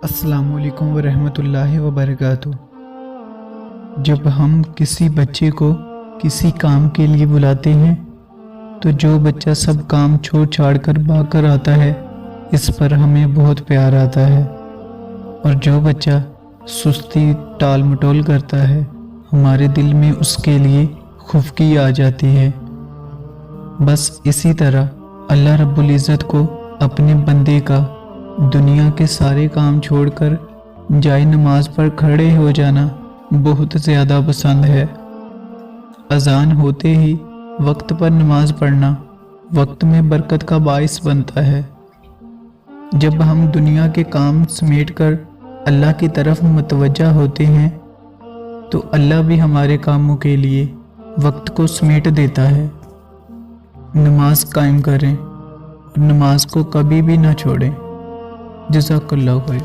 अस्सलामु अलैकुम वरहमतुल्लाहि वबरकातु। जब हम किसी बच्चे को किसी काम के लिए बुलाते हैं तो जो बच्चा सब काम छोड़ छाड़ कर भाग कर आता है, इस पर हमें बहुत प्यार आता है। और जो बच्चा सुस्ती टाल मटोल करता है, हमारे दिल में उसके लिए खुफकी आ जाती है। बस इसी तरह अल्लाह रब्बुल इज़्ज़त को अपने बंदे का दुनिया के सारे काम छोड़कर जाए नमाज पर खड़े हो जाना बहुत ज़्यादा पसंद है। अज़ान होते ही वक्त पर नमाज पढ़ना वक्त में बरकत का बाइस बनता है। जब हम दुनिया के काम समेटकर अल्लाह की तरफ मुतवज्जा होते हैं तो अल्लाह भी हमारे कामों के लिए वक्त को समेट देता है। नमाज कायम करें और नमाज को कभी भी ना छोड़ें। जज़ाकल्लाहु खैर।